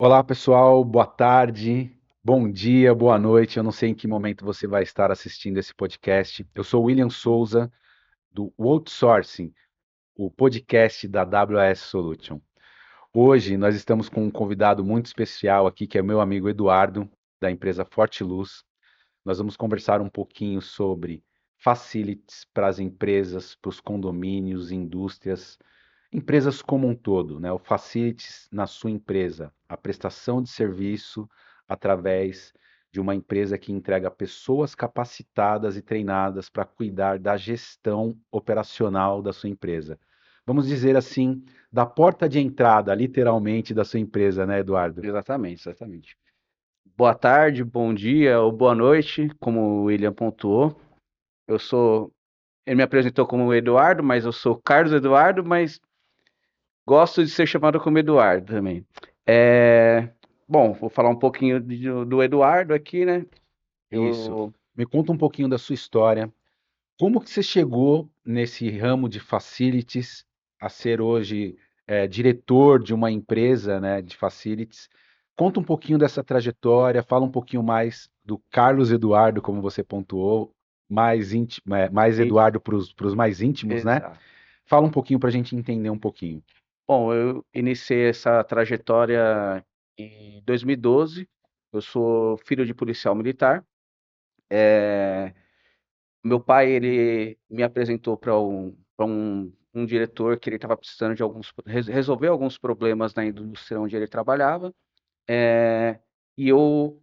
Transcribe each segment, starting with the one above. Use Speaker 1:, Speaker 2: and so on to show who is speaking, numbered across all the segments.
Speaker 1: Olá, pessoal, boa tarde, bom dia, boa noite. Eu não sei em que momento você vai estar assistindo esse podcast. Eu sou o William Souza, do Outsourcing, o podcast da WS Solution. Hoje nós estamos com um convidado muito especial aqui, que é meu amigo Eduardo, da empresa Forte Luz. Nós vamos conversar um pouquinho sobre facilities para as empresas, para os condomínios, indústrias, empresas como um todo, né? O facilities na sua empresa, a prestação de serviço através de uma empresa que entrega pessoas capacitadas e treinadas para cuidar da gestão operacional da sua empresa. Vamos dizer assim, da porta de entrada, literalmente, da sua empresa, né, Eduardo?
Speaker 2: Exatamente, exatamente. Boa tarde, bom dia ou boa noite, como o William pontuou. Eu sou, ele me apresentou como Eduardo, mas eu sou Carlos Eduardo, mas gosto de ser chamado como Eduardo também. É, bom, vou falar um pouquinho do Eduardo aqui, né?
Speaker 1: Isso.
Speaker 2: Eu,
Speaker 1: Me conta um pouquinho da sua história. Como que você chegou nesse ramo de facilities a ser hoje diretor de uma empresa, né, de facilities? Conta um pouquinho dessa trajetória, fala um pouquinho mais do Carlos Eduardo, como você pontuou, mais íntimo, mais
Speaker 2: e-
Speaker 1: Eduardo para os mais íntimos, né?
Speaker 2: exato.
Speaker 1: Fala um pouquinho para a gente entender um pouquinho.
Speaker 2: Bom, eu iniciei essa trajetória em 2012. Eu sou filho de policial militar. É, Meu pai, ele me apresentou para um diretor que ele estava precisando de resolver alguns problemas na indústria onde ele trabalhava. E eu,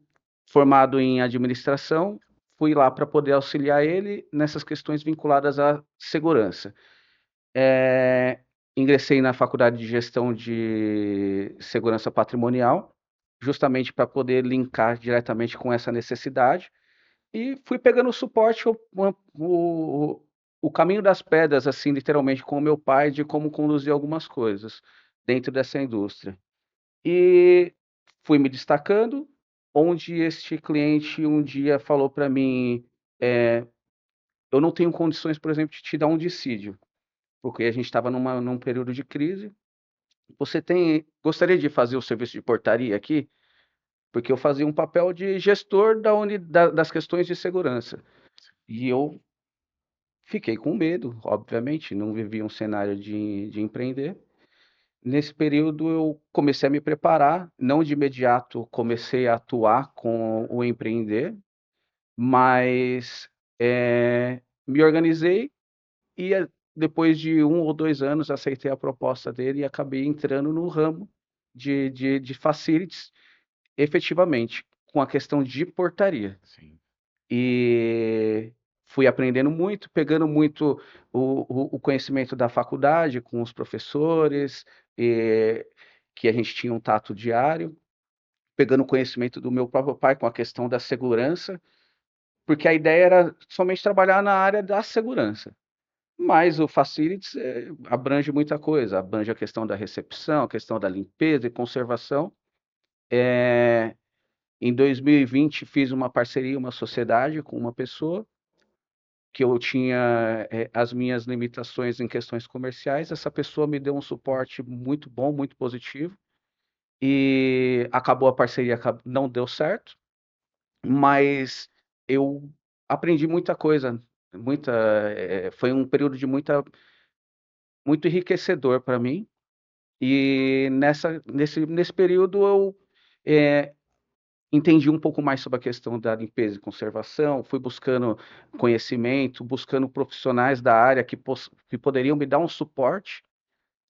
Speaker 2: formado em administração, fui lá para poder auxiliar ele nessas questões vinculadas à segurança. É, Ingressei na faculdade de gestão de segurança patrimonial, justamente para poder linkar diretamente com essa necessidade. E fui pegando o suporte, o caminho das pedras, assim, literalmente, com o meu pai, de como conduzir algumas coisas dentro dessa indústria. E fui me destacando, onde este cliente um dia falou para mim, eu não tenho condições, por exemplo, de te dar um dissídio, porque a gente estava num período de crise. Gostaria de fazer o serviço de portaria aqui? Porque eu fazia um papel de gestor das questões de segurança. E eu fiquei com medo, obviamente, não vivi um cenário de empreender. Nesse período eu comecei a me preparar, não de imediato comecei a atuar com o empreender, mas me organizei e depois de 1 ou 2 anos aceitei a proposta dele e acabei entrando no ramo de facilities, efetivamente, com a questão de portaria.
Speaker 1: Sim.
Speaker 2: E fui aprendendo muito, pegando muito o conhecimento da faculdade com os professores, eh, que a gente tinha um tato diário, pegando o conhecimento do meu próprio pai com a questão da segurança, porque a ideia era somente trabalhar na área da segurança. Mas o Facilities abrange muita coisa, abrange a questão da recepção, a questão da limpeza e conservação. Em 2020 fiz uma parceria, uma sociedade com uma pessoa que eu tinha as minhas limitações em questões comerciais. Essa pessoa me deu um suporte muito bom, muito positivo, e acabou a parceria, não deu certo, mas eu aprendi muita coisa, foi um período de muito enriquecedor para mim. E nesse período eu eh, entendi um pouco mais sobre a questão da limpeza e conservação, fui buscando conhecimento, buscando profissionais da área que poderiam me dar um suporte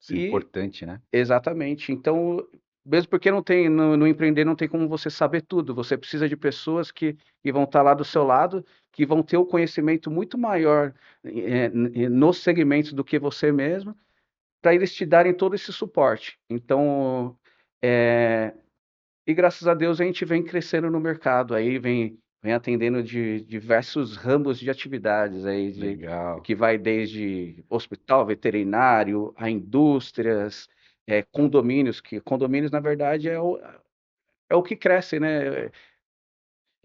Speaker 1: Isso é
Speaker 2: e
Speaker 1: importante, né?
Speaker 2: exatamente. Então, mesmo porque não tem no empreender não tem como você saber tudo, você precisa de pessoas que vão estar lá do seu lado, que vão ter o conhecimento muito maior, nos segmentos do que você mesmo, para eles te darem todo esse suporte. Então, eh e graças a Deus a gente vem crescendo no mercado, aí vem atendendo de diversos ramos de atividades aí,
Speaker 1: Legal.
Speaker 2: que vai desde hospital, veterinário, a indústrias, condomínios, que condomínios na verdade é o que cresce, né?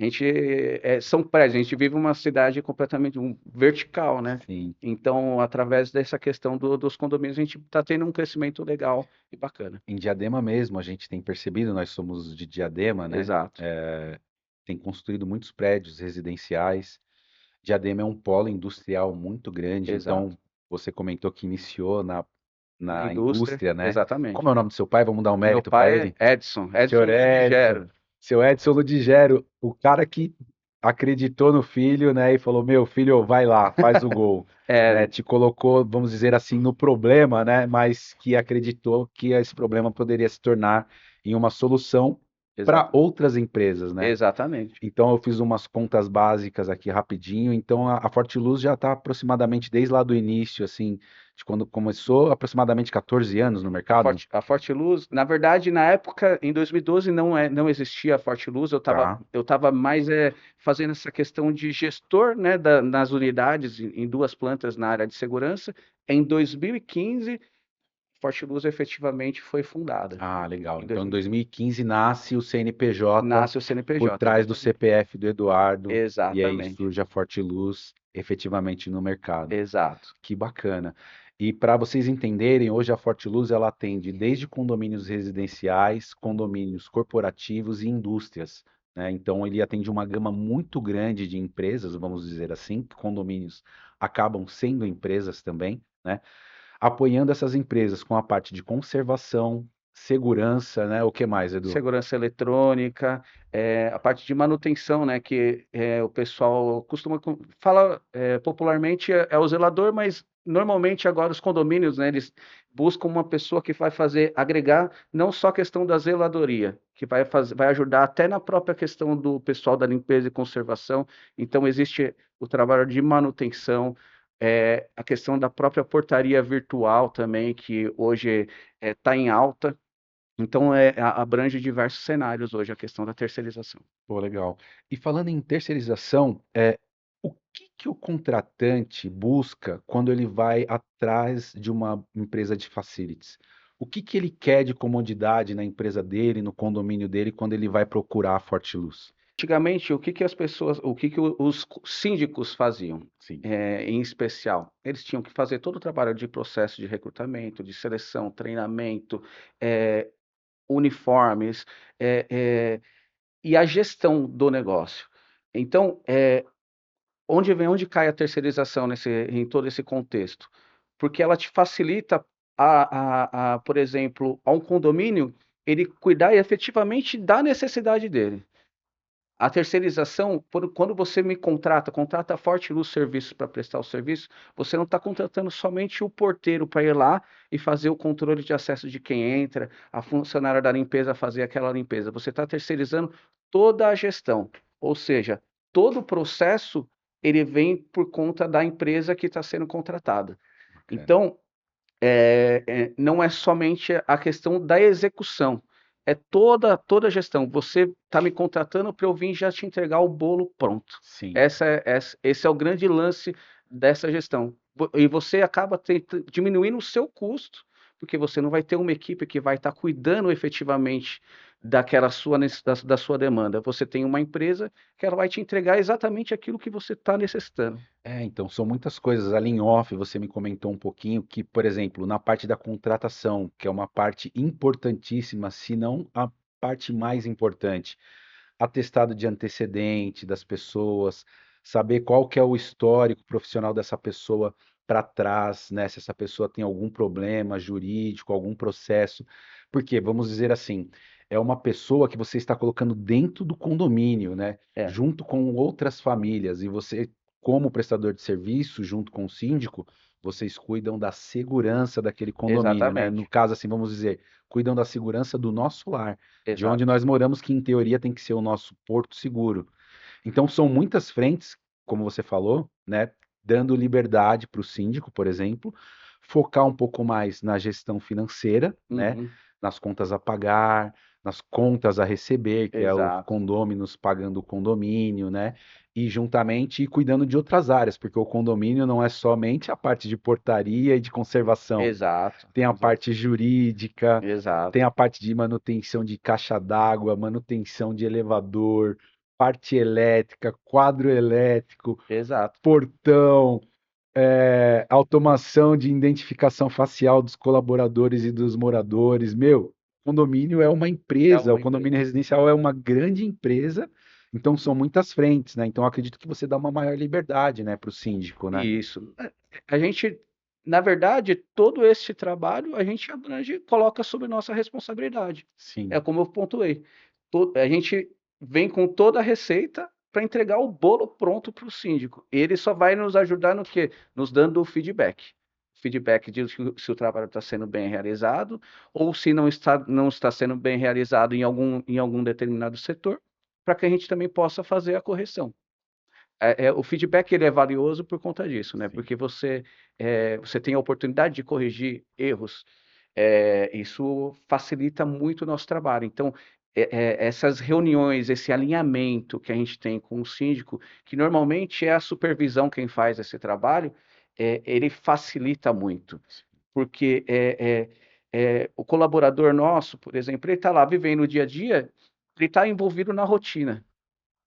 Speaker 2: A gente são prédios, a gente vive uma cidade completamente vertical, né?
Speaker 1: Sim.
Speaker 2: Então, através dessa questão dos condomínios, a gente está tendo um crescimento legal e bacana.
Speaker 1: Em Diadema mesmo, a gente tem percebido, nós somos de Diadema, né?
Speaker 2: Exato,
Speaker 1: Tem construído muitos prédios residenciais. Diadema é um polo industrial muito grande,
Speaker 2: exato.
Speaker 1: então você comentou que iniciou
Speaker 2: Na
Speaker 1: na
Speaker 2: indústria,
Speaker 1: indústria, né?
Speaker 2: exatamente.
Speaker 1: Como é o nome do seu pai? Vamos dar um
Speaker 2: Meu
Speaker 1: mérito para
Speaker 2: pai
Speaker 1: ele.
Speaker 2: é Edson, Edson
Speaker 1: Senhor Edson,
Speaker 2: Ludigero.
Speaker 1: seu Edson Ludigero, o cara que acreditou no filho, né, e falou: Meu filho, vai lá, faz o gol, né?
Speaker 2: É,
Speaker 1: Te colocou, vamos dizer assim, no problema, né? Mas que acreditou que esse problema poderia se tornar em uma solução para
Speaker 2: exato,
Speaker 1: outras empresas, né?
Speaker 2: exatamente.
Speaker 1: Então eu fiz umas contas básicas aqui rapidinho. Então a Fortiluz já está aproximadamente desde lá do início, assim, de quando começou, aproximadamente 14 anos no mercado.
Speaker 2: A Fortiluz, na verdade, na época, em 2012, não existia a Fortiluz,
Speaker 1: Tá.
Speaker 2: eu tava mais fazendo essa questão de gestor, né, nas unidades, em duas plantas na área de segurança. Em 2015, Fortiluz efetivamente foi fundada.
Speaker 1: Ah, legal.
Speaker 2: Em
Speaker 1: Então, em
Speaker 2: 2015,
Speaker 1: 2015 nasce o CNPJ
Speaker 2: nasce o
Speaker 1: por
Speaker 2: CNPJ,
Speaker 1: trás do
Speaker 2: exatamente.
Speaker 1: CPF do Eduardo, e aí
Speaker 2: Exatamente,
Speaker 1: surge a Fortiluz efetivamente no mercado.
Speaker 2: exato.
Speaker 1: Que bacana. E para vocês entenderem, hoje a Fortiluz ela atende desde condomínios residenciais, condomínios corporativos e indústrias, né? Então ele atende uma gama muito grande de empresas, vamos dizer assim, que condomínios acabam sendo empresas também, né? Apoiando essas empresas com a parte de conservação, segurança, né? O que mais, Edu?
Speaker 2: Segurança eletrônica, a parte de manutenção, né, que o pessoal costuma fala popularmente é o zelador, mas normalmente agora os condomínios, né, eles buscam uma pessoa que vai fazer agregar não só a questão da zeladoria, que vai ajudar até na própria questão do pessoal da limpeza e conservação. Então existe o trabalho de manutenção, a questão da própria portaria virtual também, que hoje está em alta. Então, abrange diversos cenários hoje a questão da terceirização.
Speaker 1: Pô, legal. E falando em terceirização, o que que o contratante busca quando ele vai atrás de uma empresa de facilities? O que que ele quer de comodidade na empresa dele, no condomínio dele, quando ele vai procurar a Fortiluz?
Speaker 2: Antigamente, o que que os síndicos faziam,
Speaker 1: Sim,
Speaker 2: em especial? Eles tinham que fazer todo o trabalho de processo de recrutamento, de seleção, treinamento, eh, uniformes, eh eh, e a gestão do negócio. Então, onde cai a terceirização em todo esse contexto? Porque ela te facilita por exemplo, a um condomínio, ele cuidar efetivamente da necessidade dele. A terceirização, quando você me contrata a Forte Luz Serviços para prestar o serviço, você não está contratando somente o porteiro para ir lá e fazer o controle de acesso de quem entra, a funcionária da limpeza fazer aquela limpeza. Você está terceirizando toda a gestão, ou seja, todo o processo ele vem por conta da empresa que está sendo contratada.
Speaker 1: bacana.
Speaker 2: Então, não é somente a questão da execução, é toda a gestão. Você está me contratando para eu vir já te entregar o bolo pronto.
Speaker 1: Sim.
Speaker 2: Esse é o grande lance dessa gestão. E você acaba diminuindo o seu custo, porque você não vai ter uma equipe que vai estar cuidando efetivamente daquela da sua demanda. Você tem uma empresa que ela vai te entregar exatamente aquilo que você está necessitando.
Speaker 1: Então, são muitas coisas. Ali em off, você me comentou um pouquinho que, por exemplo, na parte da contratação, que é uma parte importantíssima, se não a parte mais importante, atestado de antecedente das pessoas, saber qual que é o histórico profissional dessa pessoa para trás, né? Se essa pessoa tem algum problema jurídico, algum processo. Porque, vamos dizer assim, é uma pessoa que você está colocando dentro do condomínio, né?
Speaker 2: É,
Speaker 1: Junto com outras famílias, e você, como prestador de serviço, junto com o síndico, vocês cuidam da segurança daquele condomínio, né? No
Speaker 2: exatamente,
Speaker 1: caso, assim, vamos dizer, cuidam da segurança do nosso lar, de onde
Speaker 2: exato,
Speaker 1: nós moramos, que em teoria tem que ser o nosso porto seguro. Então, são muitas frentes, como você falou, né? Dando liberdade para o síndico, por exemplo, focar um pouco mais na gestão financeira, né?
Speaker 2: uhum,
Speaker 1: Nas contas a pagar, nas contas a receber, que é os
Speaker 2: exato.
Speaker 1: condôminos pagando o condomínio, né? E juntamente ir cuidando de outras áreas, porque o condomínio não é somente a parte de portaria e de conservação,
Speaker 2: Exato,
Speaker 1: tem a
Speaker 2: exato,
Speaker 1: parte jurídica, tem
Speaker 2: exato.
Speaker 1: a parte de manutenção de caixa d'água, manutenção de elevador, parte elétrica, quadro elétrico,
Speaker 2: Exato.
Speaker 1: portão, automação de identificação facial dos colaboradores e dos moradores. Meu, condomínio é uma
Speaker 2: É
Speaker 1: empresa, o
Speaker 2: uma empresa.
Speaker 1: condomínio residencial é uma grande empresa, então são muitas frentes, né? Então eu acredito que você dá uma maior liberdade, né, para o síndico, né?
Speaker 2: Isso. A gente, na verdade, todo esse trabalho a gente abrange, coloca sob nossa responsabilidade. É
Speaker 1: Sim,
Speaker 2: como eu pontuei. A gente vem com toda a receita para entregar o bolo pronto para o síndico. Ele só vai nos ajudar no quê? Nos dando o feedback. Feedback de se o trabalho está sendo bem realizado ou se não está sendo bem realizado em algum determinado setor, para que a gente também possa fazer a correção. O feedback ele é valioso por conta disso, né?
Speaker 1: sim,
Speaker 2: Porque você tem a oportunidade de corrigir erros. Isso facilita muito o nosso trabalho. Então, essas reuniões, esse alinhamento que a gente tem com o síndico, que normalmente é a supervisão quem faz esse trabalho, ele facilita muito. Porque o colaborador nosso, por exemplo, ele está lá vivendo o dia a dia, ele está envolvido na rotina.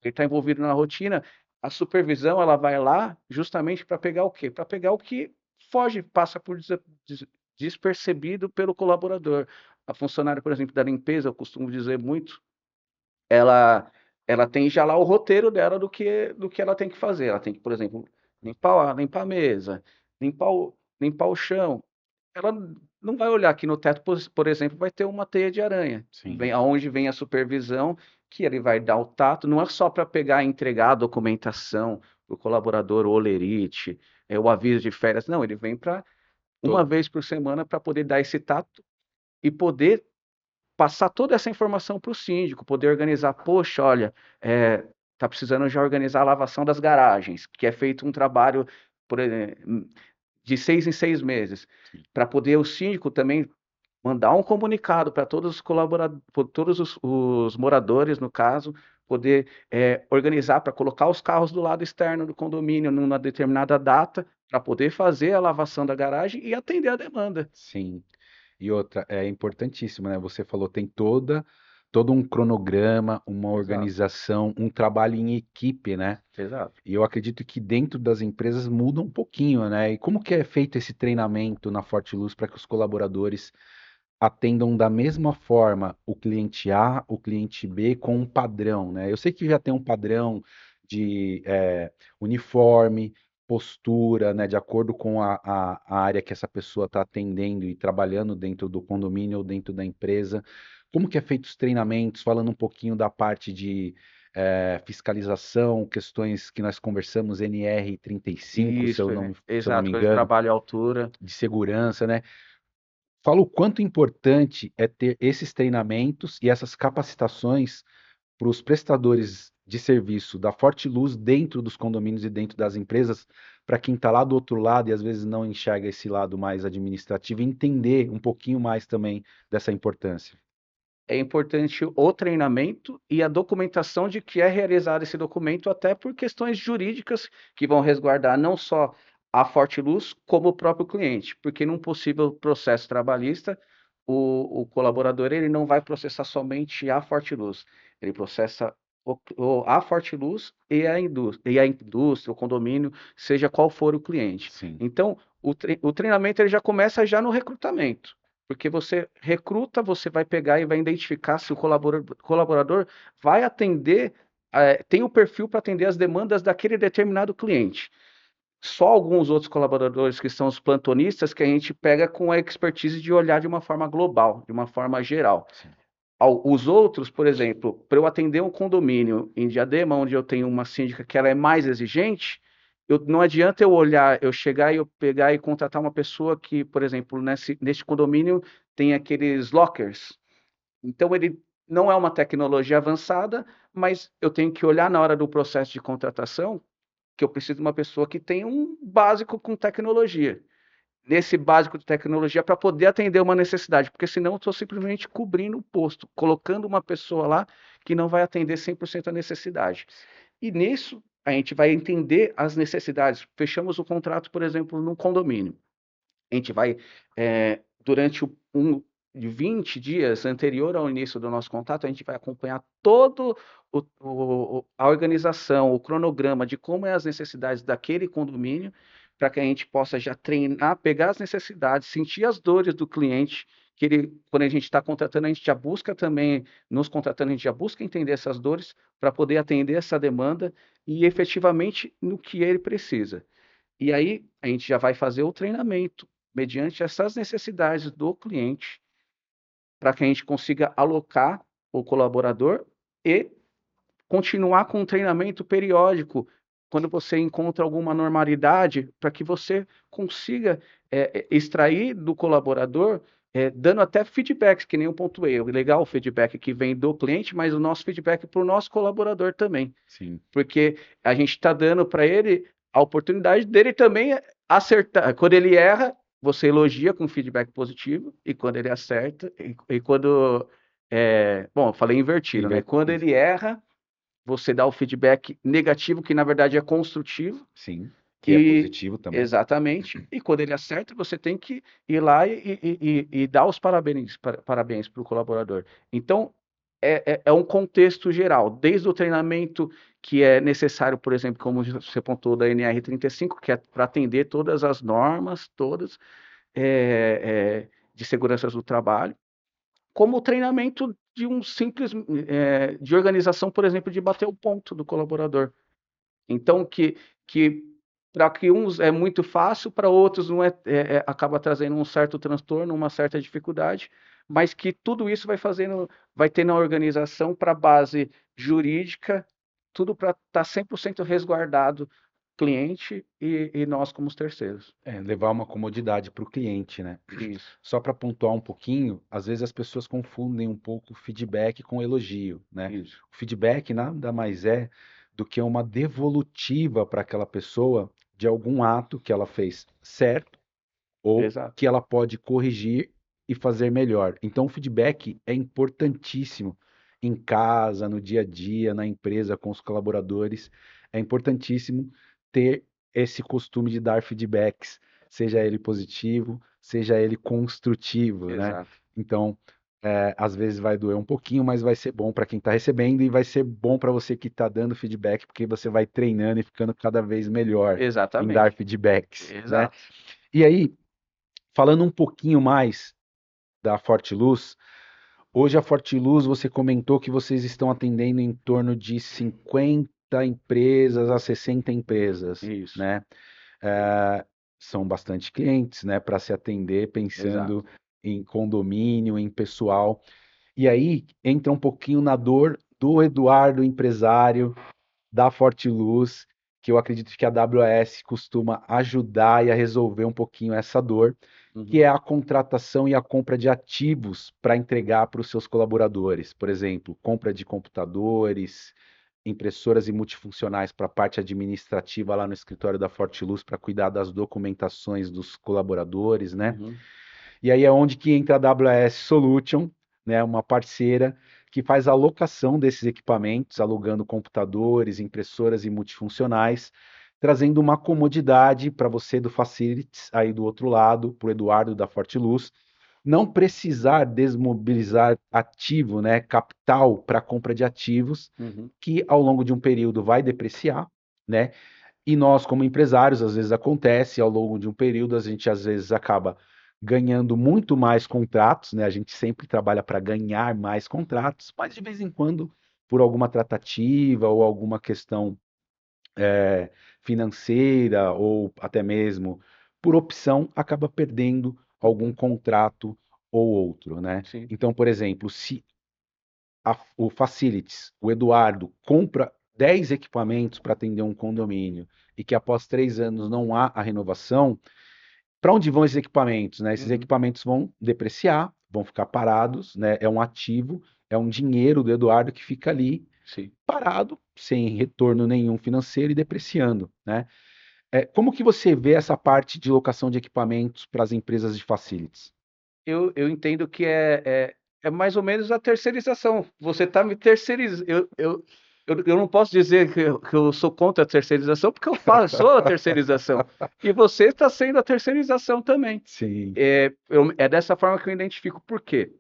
Speaker 2: Ele está envolvido na rotina, a supervisão ela vai lá justamente para pegar o quê? Para pegar o que foge, passa por despercebido pelo colaborador. A funcionária, por exemplo, da limpeza, eu costumo dizer muito, ela ela tem já lá o roteiro dela do que ela tem que fazer. Ela tem que, por exemplo, limpar a mesa, limpar o chão. Ela não vai olhar aqui no teto, por exemplo, vai ter uma teia de aranha.
Speaker 1: sim,
Speaker 2: Aonde vem a supervisão, que ele vai dar o tato, não é só para pegar e entregar a documentação para o colaborador, o olerite, o aviso de férias, não, ele vem para uma
Speaker 1: Tô-
Speaker 2: vez por semana para poder dar esse tato e poder passar toda essa informação para o síndico, poder organizar, poxa, olha, tá precisando já organizar a lavação das garagens, que é feito um trabalho, por exemplo, de 6 em 6 meses,
Speaker 1: sim.
Speaker 2: para poder o síndico também mandar um comunicado para todos os colaboradores, todos os moradores, no caso, poder organizar para colocar os carros do lado externo do condomínio numa determinada data, para poder fazer a lavação da garagem e atender a demanda.
Speaker 1: Sim. E outra, é importantíssimo, né? Você falou, tem todo um cronograma, uma
Speaker 2: Exato,
Speaker 1: organização, um trabalho em equipe, né?
Speaker 2: exato.
Speaker 1: E eu acredito que dentro das empresas muda um pouquinho, né? E como que é feito esse treinamento na Forte Luz para que os colaboradores atendam da mesma forma o cliente A, o cliente B, com um padrão, né? Eu sei que já tem um padrão de uniforme, postura, né? De acordo com a área que essa pessoa está atendendo e trabalhando dentro do condomínio ou dentro da empresa. Como que é feito os treinamentos? Falando um pouquinho da parte de fiscalização, questões que nós conversamos, NR 35,
Speaker 2: Isso,
Speaker 1: se eu não
Speaker 2: exato,
Speaker 1: me
Speaker 2: quando a gente
Speaker 1: engano,
Speaker 2: trabalha à altura.
Speaker 1: de segurança, né? Fala o quanto importante é ter esses treinamentos e essas capacitações para os prestadores de serviço da Forte Luz dentro dos condomínios e dentro das empresas, para quem está lá do outro lado e às vezes não enxerga esse lado mais administrativo, entender um pouquinho mais também dessa importância.
Speaker 2: É importante o treinamento e a documentação de que é realizado esse documento, até por questões jurídicas que vão resguardar não só a Forteluz, como o próprio cliente, porque num possível processo trabalhista, o colaborador ele não vai processar somente a Forteluz, ele processa a Forteluz e a indústria, o condomínio, seja qual for o cliente.
Speaker 1: Sim,
Speaker 2: Então, o treinamento ele já começa já no recrutamento. Porque você recruta, você vai pegar e vai identificar se o colaborador vai atender, tem o perfil para atender as demandas daquele determinado cliente. Só alguns outros colaboradores que são os plantonistas que a gente pega com a expertise de olhar de uma forma global, de uma forma geral.
Speaker 1: sim,
Speaker 2: Os outros, por exemplo, para eu atender um condomínio em Diadema, onde eu tenho uma síndica que ela é mais exigente, não adianta eu olhar, eu chegar e eu pegar e contratar uma pessoa que, por exemplo, neste condomínio tem aqueles lockers. Então ele não é uma tecnologia avançada, mas eu tenho que olhar na hora do processo de contratação que eu preciso de uma pessoa que tenha um básico com tecnologia nesse básico de tecnologia para poder atender uma necessidade, porque senão eu estou simplesmente cobrindo o posto, colocando uma pessoa lá que não vai atender 100% a necessidade. E nisso a gente vai entender as necessidades. Fechamos o contrato, por exemplo, num condomínio. A gente vai, durante de 20 dias anterior ao início do nosso contato, a gente vai acompanhar todo a organização, o cronograma de como é as necessidades daquele condomínio, para que a gente possa já treinar, pegar as necessidades, sentir as dores do cliente, que ele, quando a gente está contratando, a gente já busca também, nos contratando, a gente já busca entender essas dores para poder atender essa demanda e efetivamente no que ele precisa. E aí a gente já vai fazer o treinamento mediante essas necessidades do cliente, para que a gente consiga alocar o colaborador e continuar com o treinamento periódico quando você encontra alguma normalidade, para que você consiga extrair do colaborador, dando até feedbacks, que nem eu pontuei. Legal o feedback que vem do cliente, mas o nosso feedback para o nosso colaborador também.
Speaker 1: Sim.
Speaker 2: Porque a gente está dando para ele a oportunidade dele também acertar. Quando ele erra, você elogia com feedback positivo, e quando ele acerta, e quando. Bom, eu falei invertido, né? Quando ele erra, você dá o feedback negativo, que na verdade é construtivo.
Speaker 1: Sim, que é positivo também.
Speaker 2: Exatamente. E quando ele acerta, você tem que ir lá e dar os parabéns para o colaborador. Então, é um contexto geral, desde o treinamento que é necessário, por exemplo, como você pontuou da NR35, que é para atender todas as normas, todas de segurança do trabalho, como o treinamento de um simples de organização, por exemplo, de bater o ponto do colaborador. Então, que para que uns é muito fácil, para outros não acaba trazendo um certo transtorno, uma certa dificuldade, mas que tudo isso vai ter na organização para base jurídica, tudo para estar 100% resguardado, cliente e nós como os terceiros.
Speaker 1: Levar uma comodidade para o cliente, né?
Speaker 2: Isso,
Speaker 1: Só para pontuar um pouquinho, às vezes as pessoas confundem um pouco o feedback com elogio, né?
Speaker 2: isso.
Speaker 1: O feedback nada mais é do que uma devolutiva para aquela pessoa de algum ato que ela fez certo ou
Speaker 2: Exato.
Speaker 1: que ela pode corrigir e fazer melhor. Então, o feedback é importantíssimo em casa, no dia a dia, na empresa, com os colaboradores. É importantíssimo ter esse costume de dar feedbacks, seja ele positivo, seja ele construtivo, né?
Speaker 2: Exato.
Speaker 1: Então, às vezes vai doer um pouquinho, mas vai ser bom para quem está recebendo e vai ser bom para você que está dando feedback, porque você vai treinando e ficando cada vez melhor em dar
Speaker 2: Exatamente.
Speaker 1: feedbacks, né?
Speaker 2: Exato.
Speaker 1: E aí, falando um pouquinho mais da Fortiluz, hoje a Fortiluz, você comentou que vocês estão atendendo em torno de 50 empresas a 60 empresas,
Speaker 2: Isso.
Speaker 1: né? Eh, São bastante clientes, né, para se atender,
Speaker 2: Exato.
Speaker 1: pensando em condomínio, em pessoal. E aí entra um pouquinho na dor do Eduardo, empresário da Fortiluz, que eu acredito que a AWS costuma ajudar e a resolver um pouquinho essa dor, que
Speaker 2: Uhum.
Speaker 1: é a contratação e a compra de ativos para entregar para os seus colaboradores. Por exemplo, compra de computadores, impressoras e multifuncionais para a parte administrativa lá no escritório da Fortiluz para cuidar das documentações dos colaboradores, né?
Speaker 2: Uhum.
Speaker 1: E aí é onde que entra a AWS Solution, né, uma parceira que faz a locação desses equipamentos, alugando computadores, impressoras e multifuncionais, trazendo uma comodidade para você do Facilities, aí do outro lado, para o Eduardo da Fortiluz, não precisar desmobilizar ativo, né, capital para compra de ativos,
Speaker 2: Uhum.
Speaker 1: que ao longo de um período vai depreciar, né? E nós, como empresários, às vezes acontece, ao longo de um período, a gente às vezes acaba ganhando muito mais contratos, né? A gente sempre trabalha para ganhar mais contratos, mas de vez em quando, por alguma tratativa ou alguma questão financeira ou até mesmo por opção, acaba perdendo algum
Speaker 2: Uhum.
Speaker 1: contrato ou outro, né?
Speaker 2: Sim.
Speaker 1: Então, por exemplo, se o Facilities, o Eduardo, compra 10 equipamentos para atender um condomínio e que após 3 anos não há a renovação, para onde vão esses equipamentos, né? Esses
Speaker 2: Uhum.
Speaker 1: equipamentos vão depreciar, vão ficar parados, né? É um ativo, é um dinheiro do Eduardo que fica ali
Speaker 2: Sim.
Speaker 1: parado, sem retorno nenhum financeiro e depreciando, né? Como que você vê essa parte de locação de equipamentos para as empresas de facilities?
Speaker 2: Eu entendo que é mais ou menos a terceirização. Você está me terceirizando. eu não posso dizer que eu sou contra a terceirização, porque eu sou a terceirização. E você está sendo a terceirização também.
Speaker 1: Sim,
Speaker 2: É dessa forma que eu identifico. Por quê?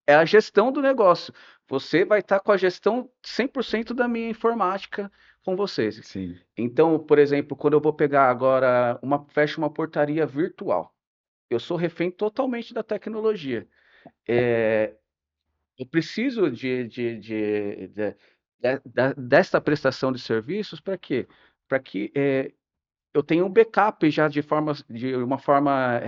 Speaker 2: É a gestão do negócio. Você vai estar com a gestão 100% da minha informática com vocês.
Speaker 1: sim,
Speaker 2: Então, por exemplo, quando eu vou pegar agora, fecho uma portaria virtual, eu sou refém totalmente da tecnologia. Eu preciso desta prestação de serviços para quê? Para que eu tenha um backup já de uma forma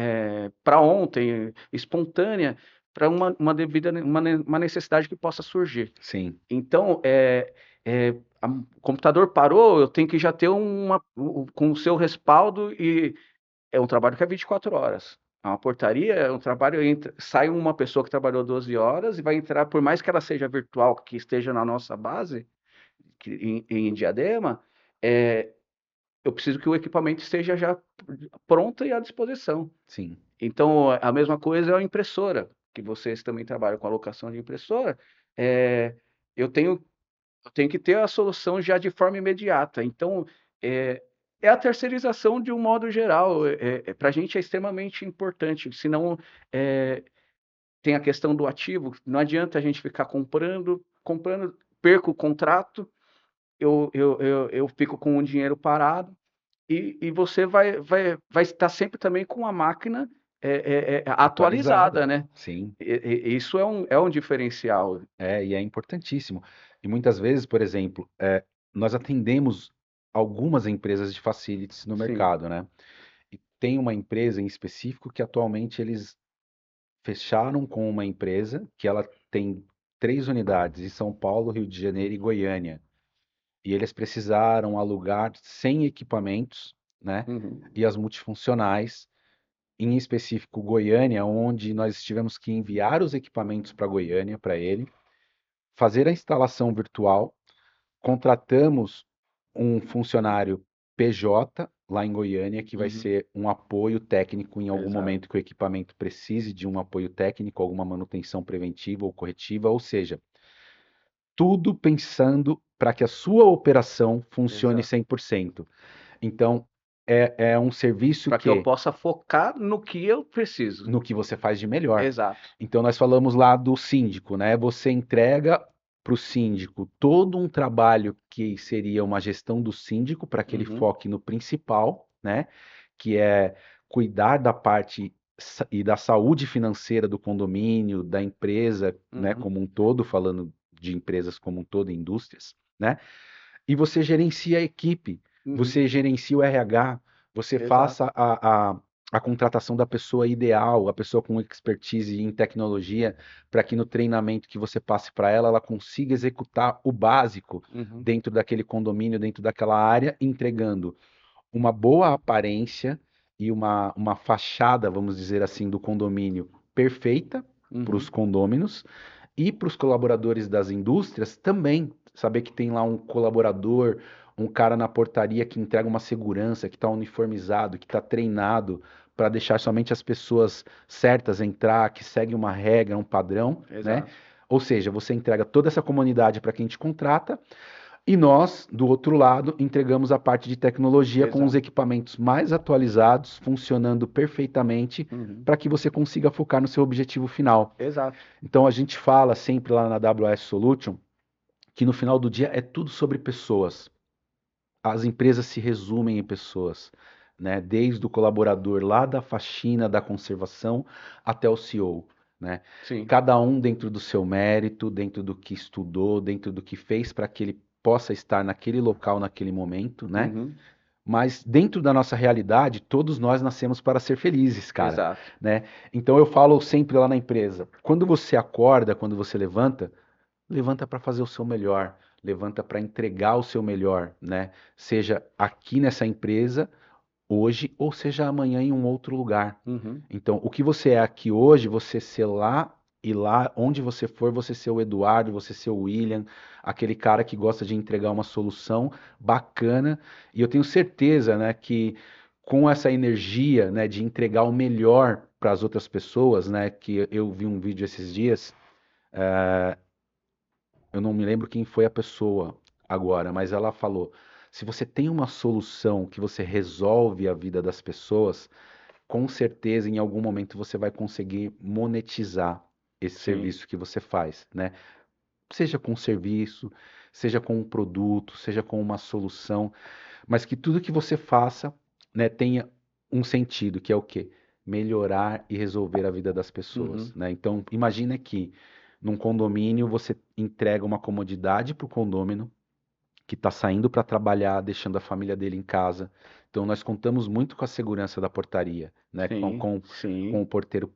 Speaker 2: para ontem, espontânea, para uma necessidade que possa surgir.
Speaker 1: sim.
Speaker 2: Então, o computador parou, eu tenho que já ter com o seu respaldo, e é um trabalho que é 24 horas. É uma portaria, é um trabalho, sai uma pessoa que trabalhou 12 horas e vai entrar, por mais que ela seja virtual, que esteja na nossa base, em Diadema, é, eu preciso que o equipamento esteja já pronto e à disposição.
Speaker 1: Sim,
Speaker 2: Então, a mesma coisa é a impressora, que vocês também trabalham com alocação de impressora. É, eu tenho eu tenho que ter a solução já de forma imediata. Então, é, é a terceirização de um modo geral. Para a gente é extremamente importante. Senão, é, tem a questão do ativo. Não adianta a gente ficar comprando, perco o contrato, eu fico com o dinheiro parado, e você vai estar sempre também com a máquina
Speaker 1: atualizada.
Speaker 2: atualizada, né?
Speaker 1: Sim,
Speaker 2: Isso é um diferencial.
Speaker 1: e é importantíssimo. E muitas vezes, por exemplo, nós atendemos algumas empresas de facilities no
Speaker 2: Sim.
Speaker 1: mercado, né? E tem uma empresa em específico que atualmente eles fecharam com uma empresa que ela tem 3 unidades em São Paulo, Rio de Janeiro e Goiânia. E eles precisaram alugar 100 equipamentos, né?
Speaker 2: Uhum.
Speaker 1: E as multifuncionais, em específico Goiânia, onde nós tivemos que enviar os equipamentos para Goiânia para ele, fazer a instalação virtual, contratamos um funcionário PJ lá em Goiânia, que vai
Speaker 2: Uhum.
Speaker 1: ser um apoio técnico em algum
Speaker 2: Exato.
Speaker 1: momento que o equipamento precise de um apoio técnico, alguma manutenção preventiva ou corretiva, ou seja, tudo pensando para que a sua operação funcione
Speaker 2: Exato.
Speaker 1: 100%. Então, é um serviço
Speaker 2: Para que eu
Speaker 1: que
Speaker 2: possa focar no que eu preciso.
Speaker 1: no que você faz de melhor.
Speaker 2: Exato.
Speaker 1: Então, nós falamos lá do síndico, né? Você entrega para o síndico todo um trabalho que seria uma gestão do síndico para que ele
Speaker 2: Uhum.
Speaker 1: foque no principal, né? Que é cuidar da parte e da saúde financeira do condomínio, da empresa, né?
Speaker 2: Uhum.
Speaker 1: Como um todo, falando de empresas como um todo, indústrias, né? E você gerencia a equipe,
Speaker 2: Uhum.
Speaker 1: você gerencia o RH, você
Speaker 2: Exato.
Speaker 1: faça a contratação da pessoa ideal, a pessoa com expertise em tecnologia, para que no treinamento que você passe para ela, ela consiga executar o básico
Speaker 2: Uhum.
Speaker 1: dentro daquele condomínio, dentro daquela área, entregando uma boa aparência e uma fachada, vamos dizer assim, do condomínio perfeita para os
Speaker 2: Uhum.
Speaker 1: condôminos e para os colaboradores das indústrias também. Saber que tem lá um colaborador, um cara na portaria que entrega uma segurança, que está uniformizado, que está treinado para deixar somente as pessoas certas entrar, que segue uma regra, um padrão, né?
Speaker 2: Exato.
Speaker 1: Ou seja, você entrega toda essa comunidade para quem te contrata e nós, do outro lado, entregamos a parte de tecnologia com os
Speaker 2: Exato.
Speaker 1: equipamentos mais atualizados, funcionando perfeitamente,
Speaker 2: Uhum.
Speaker 1: para que você consiga focar no seu objetivo final.
Speaker 2: Exato.
Speaker 1: Então a gente fala sempre lá na AWS Solution que no final do dia é tudo sobre pessoas. As empresas se resumem em pessoas, né? Desde o colaborador lá da faxina, da conservação, até o CEO, né?
Speaker 2: Sim.
Speaker 1: Cada um dentro do seu mérito, dentro do que estudou, dentro do que fez para que ele possa estar naquele local, naquele momento, né?
Speaker 2: Uhum.
Speaker 1: Mas dentro da nossa realidade, todos nós nascemos para ser felizes, cara,
Speaker 2: Exato.
Speaker 1: né? Então eu falo sempre lá na empresa, quando você acorda, quando você levanta, levanta para fazer o seu melhor, levanta para entregar o seu melhor, né? Seja aqui nessa empresa hoje ou seja amanhã em um outro lugar.
Speaker 2: Uhum.
Speaker 1: Então, o que você é aqui hoje, você ser lá e lá onde você for, você ser o Eduardo, você ser o William, aquele cara que gosta de entregar uma solução bacana. E eu tenho certeza, né, que com essa energia, né, de entregar o melhor para as outras pessoas, né, que eu vi um vídeo esses dias, eu não me lembro quem foi a pessoa, agora, mas ela falou: se você tem uma solução que você resolve a vida das pessoas, com certeza em algum momento você vai conseguir monetizar esse
Speaker 2: Sim.
Speaker 1: serviço que você faz, né? Seja com um serviço, seja com um produto, seja com uma solução, mas que tudo que você faça, né, tenha um sentido, que é o quê? Melhorar e resolver a vida das pessoas,
Speaker 2: Uhum.
Speaker 1: né? Então, imagina que num condomínio você entrega uma comodidade para o condômino que está saindo para trabalhar, deixando a família dele em casa. Então, nós contamos muito com a segurança da portaria, né?
Speaker 2: Sim,
Speaker 1: Com
Speaker 2: sim.
Speaker 1: o porteiro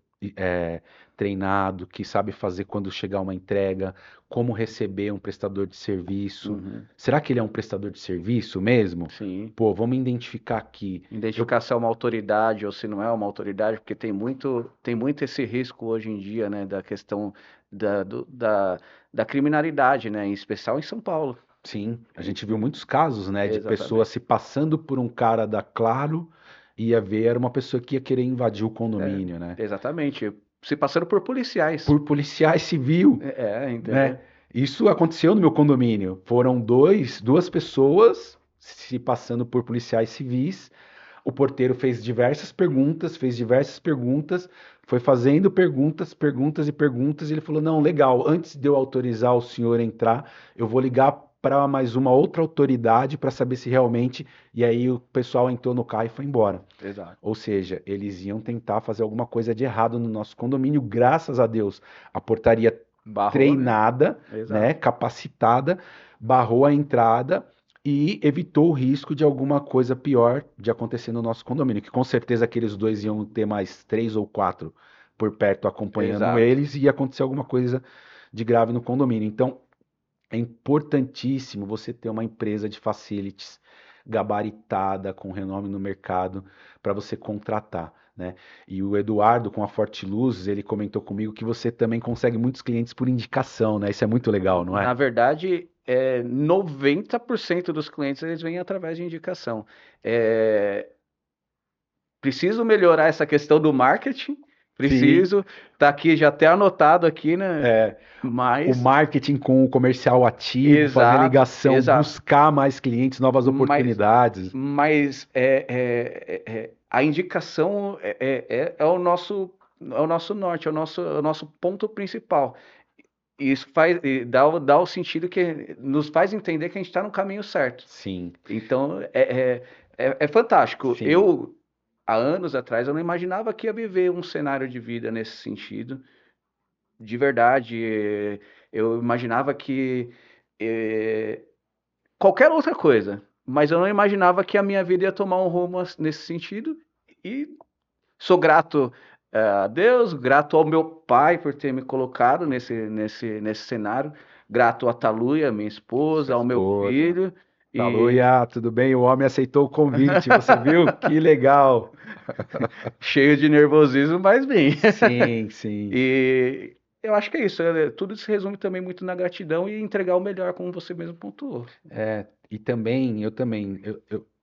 Speaker 1: treinado, que sabe fazer quando chegar uma entrega, como receber um prestador de serviço.
Speaker 2: Uhum.
Speaker 1: Será que ele é um prestador de serviço mesmo?
Speaker 2: Sim.
Speaker 1: Pô, vamos identificar aqui. Eu,
Speaker 2: Identificar se é uma autoridade ou se não é uma autoridade, porque tem muito esse risco hoje em dia, né, da questão da, do- da, da criminalidade, né, em especial em São Paulo.
Speaker 1: sim, a
Speaker 2: E-
Speaker 1: gente viu muitos casos, né, de pessoas
Speaker 2: Exatamente.
Speaker 1: se passando por um cara da Claro, ia ver, era uma pessoa que ia querer invadir o
Speaker 2: É,
Speaker 1: condomínio, né?
Speaker 2: exatamente. Se passando por policiais.
Speaker 1: Por policiais civil, né?
Speaker 2: Entendeu?
Speaker 1: Isso aconteceu no meu condomínio. Foram duas pessoas se passando por policiais civis. O porteiro fez diversas perguntas, foi fazendo perguntas, perguntas e perguntas, e ele falou: "Não, legal, antes de eu autorizar o senhor a entrar, eu vou ligar para mais uma outra autoridade para saber se realmente". E aí o pessoal entrou no carro e foi embora.
Speaker 2: Exato.
Speaker 1: Ou seja, eles iam tentar fazer alguma coisa de errado no nosso condomínio. Graças a Deus, a portaria
Speaker 2: Barrou, né?
Speaker 1: treinada, né,
Speaker 2: Exato.
Speaker 1: capacitada, barrou a entrada e evitou o risco de alguma coisa pior de acontecer no nosso condomínio. Que com certeza aqueles dois iam ter mais três ou quatro por perto acompanhando
Speaker 2: Exato.
Speaker 1: eles e ia acontecer alguma coisa de grave no condomínio. Então, é importantíssimo você ter uma empresa de facilities gabaritada, com renome no mercado, para você contratar, né? E o Eduardo, com a Forte Luzes, ele comentou comigo que você também consegue muitos clientes por indicação, né? Isso é muito legal, não é?
Speaker 2: Na verdade, 90% dos clientes eles vêm através de indicação. É, preciso melhorar essa questão do marketing,
Speaker 1: Sim,
Speaker 2: preciso, tá aqui já até anotado aqui, né?
Speaker 1: o
Speaker 2: Mas,
Speaker 1: marketing com o comercial ativo, fazer
Speaker 2: exato,
Speaker 1: ligação,
Speaker 2: exato.
Speaker 1: buscar mais clientes, novas
Speaker 2: Mas,
Speaker 1: oportunidades.
Speaker 2: a indicação é o nosso norte, é o nosso ponto principal. E isso dá o sentido que nos faz entender que a gente está no caminho certo.
Speaker 1: Sim,
Speaker 2: Então, é fantástico.
Speaker 1: sim,
Speaker 2: Há anos atrás, eu não imaginava que ia viver um cenário de vida nesse sentido. De verdade, eu imaginava que eh, qualquer outra coisa, mas eu não imaginava que a minha vida ia tomar um rumo nesse sentido. E sou grato a Deus, grato ao meu pai por ter me colocado nesse cenário, grato a Taluia, minha
Speaker 1: sua
Speaker 2: esposa, ao meu
Speaker 1: esposa.
Speaker 2: filho, e
Speaker 1: Taluia, tudo bem? O homem aceitou o convite, você viu? Que legal.
Speaker 2: cheio de nervosismo, mas bem.
Speaker 1: Sim, sim.
Speaker 2: E eu acho que é isso. Tudo se resume também muito na gratidão e entregar o melhor, como você mesmo pontuou.
Speaker 1: É, e também,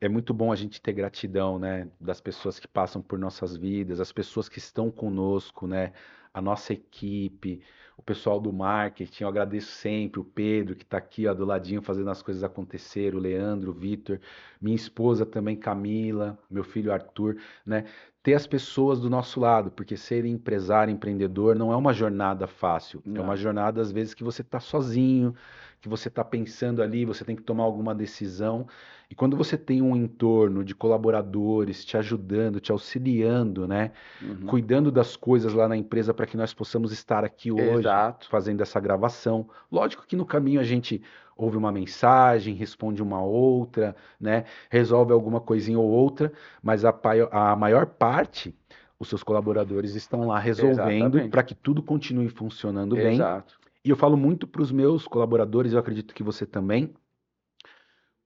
Speaker 1: é muito bom a gente ter gratidão, né, das pessoas que passam por nossas vidas, as pessoas que estão conosco, né, a nossa equipe, o pessoal do marketing. Eu agradeço sempre o Pedro, que está aqui, ó, do ladinho, fazendo as coisas acontecer, o Leandro, o Vitor, minha esposa também, Camila, meu filho Arthur, né, ter as pessoas do nosso lado, porque ser empresário, empreendedor, não é uma jornada fácil, é uma
Speaker 2: Não,
Speaker 1: jornada, às vezes, que você está sozinho, que você está pensando ali, você tem que tomar alguma decisão. E quando você tem um entorno de colaboradores te ajudando, te auxiliando, né,
Speaker 2: uhum.
Speaker 1: cuidando das coisas lá na empresa para que nós possamos estar aqui hoje
Speaker 2: Exato,
Speaker 1: fazendo essa gravação. Lógico que no caminho a gente ouve uma mensagem, responde uma outra, né, resolve alguma coisinha ou outra, mas a maior parte os seus colaboradores estão lá resolvendo para
Speaker 2: exatamente,
Speaker 1: que tudo continue funcionando bem.
Speaker 2: exato,
Speaker 1: E eu falo muito para os meus colaboradores, eu acredito que você também.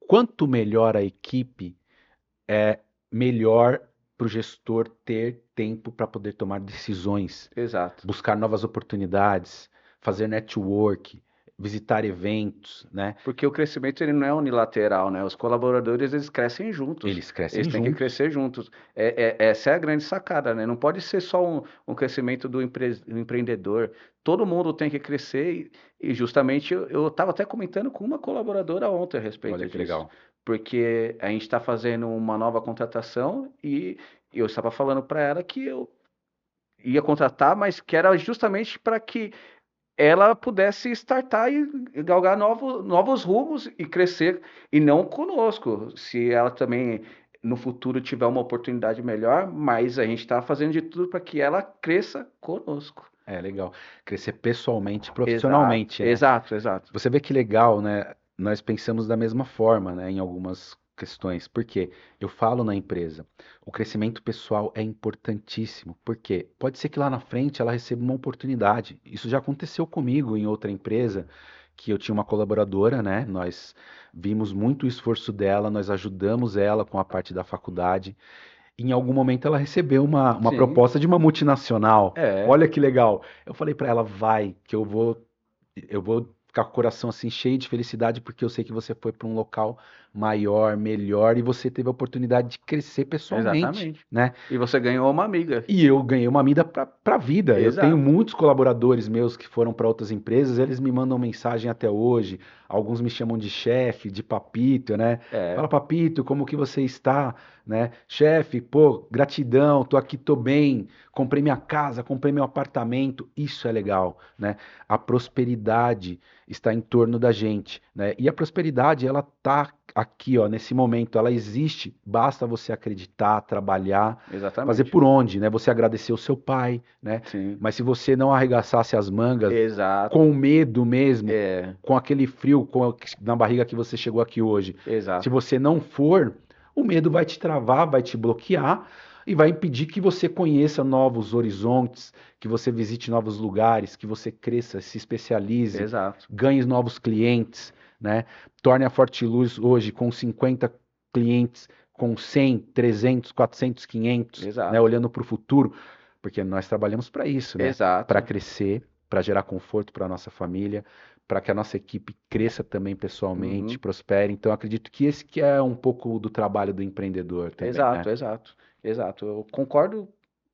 Speaker 1: Quanto melhor a equipe, melhor para o gestor ter tempo para poder tomar decisões,
Speaker 2: exato.
Speaker 1: buscar novas oportunidades, fazer network. visitar eventos, né?
Speaker 2: Porque o crescimento ele não é unilateral, né? Os colaboradores eles crescem juntos.
Speaker 1: Eles crescem
Speaker 2: Eles têm que
Speaker 1: juntos.
Speaker 2: crescer juntos. Essa é a grande sacada, né? Não pode ser só um crescimento do empreendedor. Todo mundo tem que crescer e justamente eu estava até comentando com uma colaboradora ontem a respeito
Speaker 1: Olha que
Speaker 2: disso.
Speaker 1: legal.
Speaker 2: Porque a gente está fazendo uma nova contratação e eu estava falando para ela que eu ia contratar, mas que era justamente para que ela pudesse startar e galgar novos rumos e crescer, e não conosco. Se ela também no futuro tiver uma oportunidade melhor, mas a gente está fazendo de tudo para que ela cresça conosco.
Speaker 1: É legal. Crescer pessoalmente, e
Speaker 2: Exato,
Speaker 1: profissionalmente, né?
Speaker 2: exato, exato.
Speaker 1: Você vê que legal, né? Nós pensamos da mesma forma, né, em algumas questões. Por quê? Eu falo na empresa, o crescimento pessoal é importantíssimo. Por quê? Pode ser que lá na frente ela receba uma oportunidade. Isso já aconteceu comigo em outra empresa, que eu tinha uma colaboradora, né? Nós vimos muito o esforço dela, nós ajudamos ela com a parte da faculdade. Em algum momento ela recebeu uma
Speaker 2: Sim,
Speaker 1: proposta de uma multinacional.
Speaker 2: é,
Speaker 1: Olha que legal. Eu falei para ela, vai, que eu vou ficar com o coração assim cheio de felicidade porque eu sei que você foi para um local maior, melhor e você teve a oportunidade de crescer pessoalmente,
Speaker 2: exatamente.
Speaker 1: né?
Speaker 2: E você ganhou uma amiga.
Speaker 1: E eu ganhei uma vida para a vida. Eu tenho
Speaker 2: Exato.
Speaker 1: muitos colaboradores meus que foram para outras empresas, eles me mandam mensagem até hoje. Alguns me chamam de chefe, de papito, né?
Speaker 2: É,
Speaker 1: Fala, papito, como que você está, né? Chefe, pô, gratidão, tô aqui, tô bem. Comprei minha casa, comprei meu apartamento. Isso é legal, né? A prosperidade está em torno da gente, né? E a prosperidade, ela tá aqui, ó, nesse momento, ela existe. Basta você acreditar, trabalhar. Fazer
Speaker 2: exatamente.
Speaker 1: por onde, né? Você agradecer o seu pai, né?
Speaker 2: Sim,
Speaker 1: Mas se você não arregaçasse as mangas
Speaker 2: exato.
Speaker 1: com medo mesmo,
Speaker 2: É,
Speaker 1: com aquele frio na barriga que você chegou aqui hoje, se
Speaker 2: exato.
Speaker 1: você não for, o medo vai te travar, vai te bloquear e vai impedir que você conheça novos horizontes, que você visite novos lugares, que você cresça, se especialize,
Speaker 2: Exato,
Speaker 1: ganhe novos clientes, né? Torne a Fortiluz hoje com 50 clientes, com 100, 300, 400, 500, né?
Speaker 2: exato,
Speaker 1: Olhando para o futuro, porque nós trabalhamos para isso, né? Para
Speaker 2: exato.
Speaker 1: crescer, para gerar conforto para a nossa família, para que a nossa equipe cresça também pessoalmente,
Speaker 2: Uhum.
Speaker 1: prospere. Então, acredito que esse que é um pouco do trabalho do empreendedor também, né?
Speaker 2: Exato, exato, exato. Eu concordo,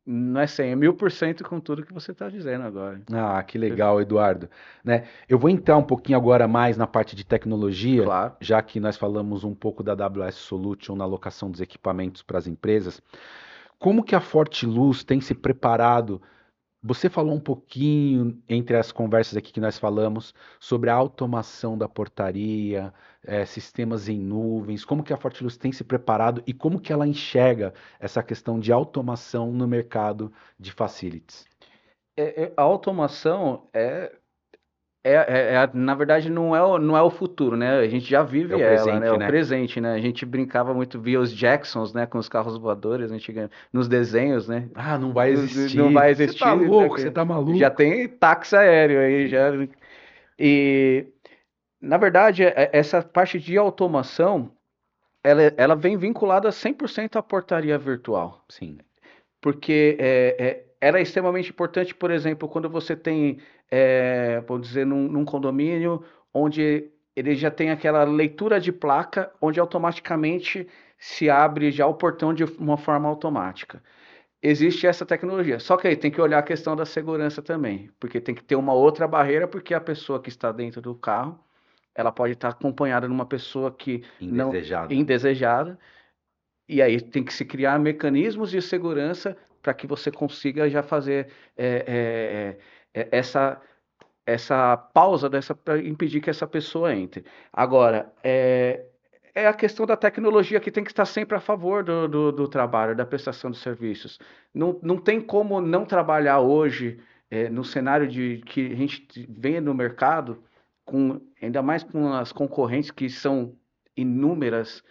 Speaker 2: não é 100, é 1000% com tudo que você está dizendo agora.
Speaker 1: Ah, que
Speaker 2: Perfeito.
Speaker 1: legal, Eduardo. Né? Eu vou entrar um pouquinho agora mais na parte de tecnologia,
Speaker 2: Claro.
Speaker 1: já que nós falamos um pouco da AWS Solution na alocação dos equipamentos para as empresas. Como que a Fortiluz tem se preparado? Você falou um pouquinho entre as conversas aqui que nós falamos sobre a automação da portaria, sistemas em nuvens, como que a Fortiluz tem se preparado e como que ela enxerga essa questão de automação no mercado de facilities.
Speaker 2: A automação na verdade, não é o futuro, né? A gente já
Speaker 1: É o
Speaker 2: vive ela, né? É
Speaker 1: presente,
Speaker 2: o
Speaker 1: né?
Speaker 2: presente, né? A gente brincava muito, via os Jacksons, né? Com os carros voadores, nos desenhos, né?
Speaker 1: Ah, não vai
Speaker 2: Não vai
Speaker 1: existir. Você tá
Speaker 2: existir,
Speaker 1: louco, você tá
Speaker 2: já
Speaker 1: maluco.
Speaker 2: tem táxi aéreo aí, já. E, na verdade, essa parte de automação, ela vem vinculada 100% à portaria virtual.
Speaker 1: Sim,
Speaker 2: Porque ela é extremamente importante, por exemplo, quando você tem, vamos dizer, num condomínio onde ele já tem aquela leitura de placa, onde automaticamente se abre já o portão de uma forma automática. Existe essa tecnologia, só que aí tem que olhar a questão da segurança também, porque tem que ter uma outra barreira, porque a pessoa que está dentro do carro, ela pode estar acompanhada de uma pessoa que não
Speaker 1: indesejada.
Speaker 2: indesejada, e aí tem que se criar mecanismos de segurança para que você consiga já fazer essa pausa para impedir que essa pessoa entre. Agora, a questão da tecnologia que tem que estar sempre a favor do trabalho, da prestação de serviços. Não tem como não trabalhar hoje no cenário que a gente vê no mercado, ainda mais com as concorrentes que são inúmeras,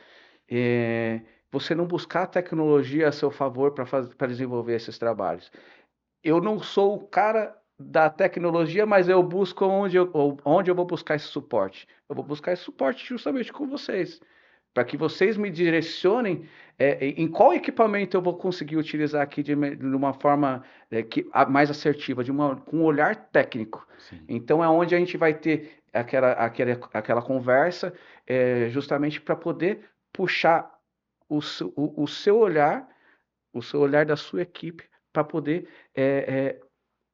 Speaker 2: é, você não buscar a tecnologia a seu favor para desenvolver esses trabalhos. Eu não sou o cara da tecnologia, mas eu busco onde eu vou buscar esse suporte. Eu vou buscar esse suporte justamente com vocês, para que vocês me direcionem em qual equipamento eu vou conseguir utilizar aqui de uma forma mais assertiva, com um olhar técnico.
Speaker 1: Sim.
Speaker 2: Então é onde a gente vai ter aquela conversa, justamente para poder puxar o seu olhar da sua equipe, para poder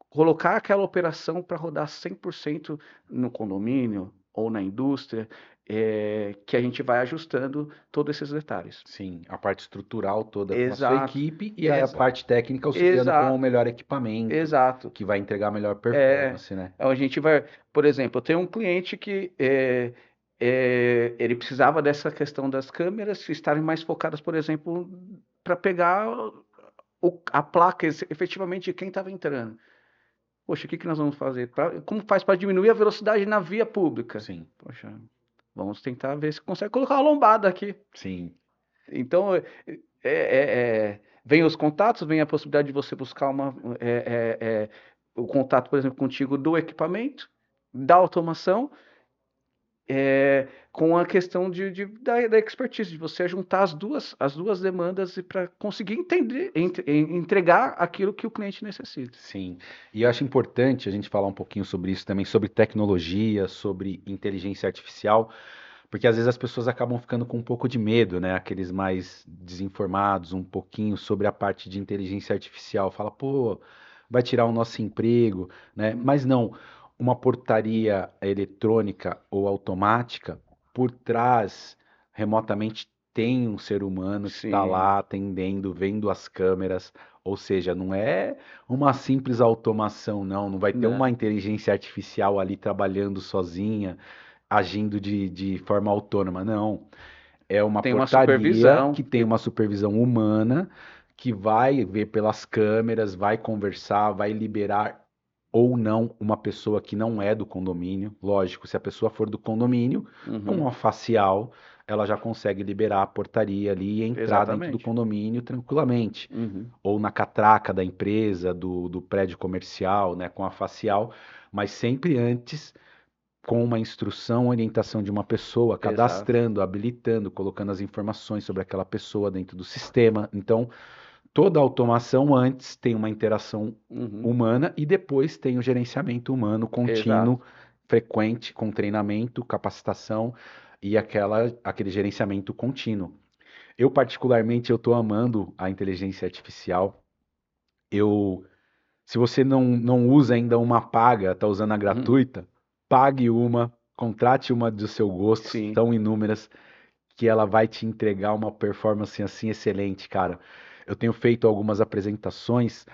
Speaker 2: colocar aquela operação para rodar 100% no condomínio ou na indústria, que a gente vai ajustando todos esses detalhes.
Speaker 1: Sim, a parte estrutural toda com a sua
Speaker 2: Exato,
Speaker 1: equipe e aí a parte técnica auxiliando com o
Speaker 2: exato,
Speaker 1: melhor equipamento,
Speaker 2: exato.
Speaker 1: que vai entregar a melhor
Speaker 2: É,
Speaker 1: performance, né?
Speaker 2: a gente vai, por exemplo, eu tenho um cliente que ele precisava dessa questão das câmeras estarem mais focadas, por exemplo, para pegar a placa efetivamente de quem estava entrando. Poxa, o que que nós vamos fazer? Como faz para diminuir a velocidade na via pública?
Speaker 1: Sim,
Speaker 2: Poxa, vamos tentar ver se consegue colocar uma lombada aqui.
Speaker 1: sim,
Speaker 2: Então, vem os contatos, vem a possibilidade de você buscar o contato, por exemplo, contigo do equipamento, da automação, com a questão da expertise, de você juntar as duas demandas e para conseguir entregar aquilo que o cliente necessita.
Speaker 1: sim. E eu acho importante a gente falar um pouquinho sobre isso também, sobre tecnologia, sobre inteligência artificial, porque às vezes as pessoas acabam ficando com um pouco de medo, né? Aqueles mais desinformados, um pouquinho sobre a parte de inteligência artificial. Fala, pô, vai tirar o nosso emprego, né? Mas não, uma portaria eletrônica ou automática, por trás, remotamente, tem um ser humano que está
Speaker 2: Sim,
Speaker 1: lá atendendo, vendo as câmeras, ou seja, não é uma simples automação, não. Não vai ter uma
Speaker 2: né?
Speaker 1: inteligência artificial ali trabalhando sozinha agindo de forma autônoma. Não. É uma
Speaker 2: Tem uma
Speaker 1: portaria que
Speaker 2: supervisão.
Speaker 1: tem uma supervisão humana que vai ver pelas câmeras, vai conversar, vai liberar ou não uma pessoa que não é do condomínio. Lógico, se a pessoa for do condomínio, com
Speaker 2: Uhum,
Speaker 1: a facial, ela já consegue liberar a portaria ali e entrar dentro do
Speaker 2: exatamente.
Speaker 1: condomínio tranquilamente.
Speaker 2: Uhum,
Speaker 1: Ou na catraca da empresa, do prédio comercial, né, com a facial, mas sempre antes com uma instrução, orientação de uma pessoa,
Speaker 2: exato.
Speaker 1: cadastrando, habilitando, colocando as informações sobre aquela pessoa dentro do sistema. Então, toda automação antes tem uma interação
Speaker 2: Uhum,
Speaker 1: humana e depois tem o gerenciamento humano contínuo,
Speaker 2: exato.
Speaker 1: frequente, com treinamento, capacitação e aquele gerenciamento contínuo. Eu, particularmente, eu estou amando a inteligência artificial. Eu Se você não usa ainda uma paga, está usando a
Speaker 2: Uhum,
Speaker 1: gratuita, pague uma, contrate uma do seu gosto,
Speaker 2: sim.
Speaker 1: são inúmeras, que ela vai te entregar uma performance assim excelente, cara. Eu tenho feito algumas apresentações,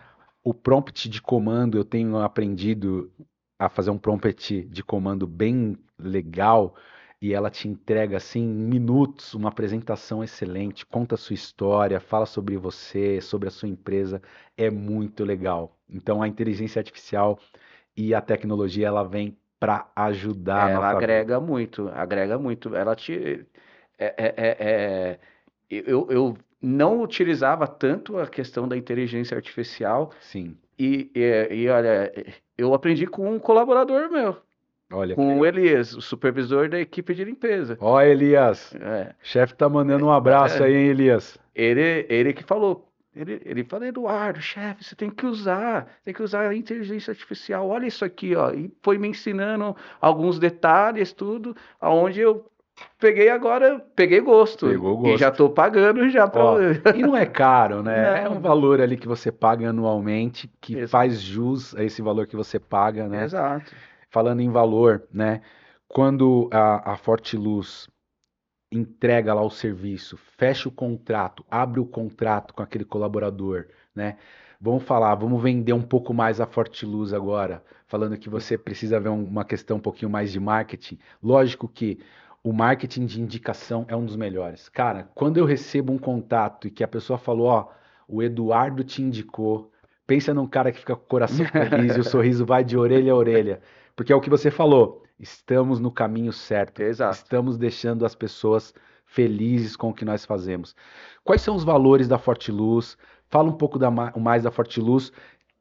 Speaker 1: o prompt de comando, eu tenho aprendido a fazer um prompt de comando bem legal e ela te entrega assim em minutos uma apresentação excelente, conta a sua história, fala sobre você, sobre a sua empresa, é muito legal. Então a inteligência artificial e a tecnologia ela vem para ajudar a
Speaker 2: Ela
Speaker 1: nossa vida.
Speaker 2: agrega muito, agrega muito. É, é, é, é, eu não utilizava tanto a questão da inteligência artificial
Speaker 1: Sim,
Speaker 2: e olha, eu aprendi com um colaborador meu,
Speaker 1: olha que
Speaker 2: com o
Speaker 1: legal.
Speaker 2: Elias, o supervisor da equipe de limpeza.
Speaker 1: Ó, Elias,
Speaker 2: É,
Speaker 1: chefe tá mandando um abraço aí,
Speaker 2: é,
Speaker 1: hein, Elias?
Speaker 2: ele que falou. Ele falou, Eduardo, chefe, você tem que usar a inteligência artificial. Olha isso aqui, ó. E foi me ensinando alguns detalhes, tudo, aonde eu peguei gosto
Speaker 1: Pegou o
Speaker 2: e já
Speaker 1: gosto.
Speaker 2: tô pagando já para.
Speaker 1: Ó, e não é caro, né? É um
Speaker 2: Não,
Speaker 1: valor ali que você paga anualmente, que
Speaker 2: exato,
Speaker 1: faz jus a esse valor que você paga, né?
Speaker 2: exato.
Speaker 1: Falando em valor, né? Quando a Fortiluz entrega lá o serviço, fecha o contrato, abre o contrato com aquele colaborador, né? Vamos falar, vamos vender um pouco mais a Fortiluz agora, falando que você precisa ver uma questão um pouquinho mais de marketing. Lógico que o marketing de indicação é um dos melhores. Cara, quando eu recebo um contato e que a pessoa falou, ó, o Eduardo te indicou, pensa num cara que fica com o coração feliz e o sorriso vai de orelha a orelha, porque é o que você falou. Estamos no caminho certo.
Speaker 2: Exato.
Speaker 1: Estamos deixando as pessoas felizes com o que nós fazemos. Quais são os valores da Fortiluz? Fala um pouco mais da Fortiluz.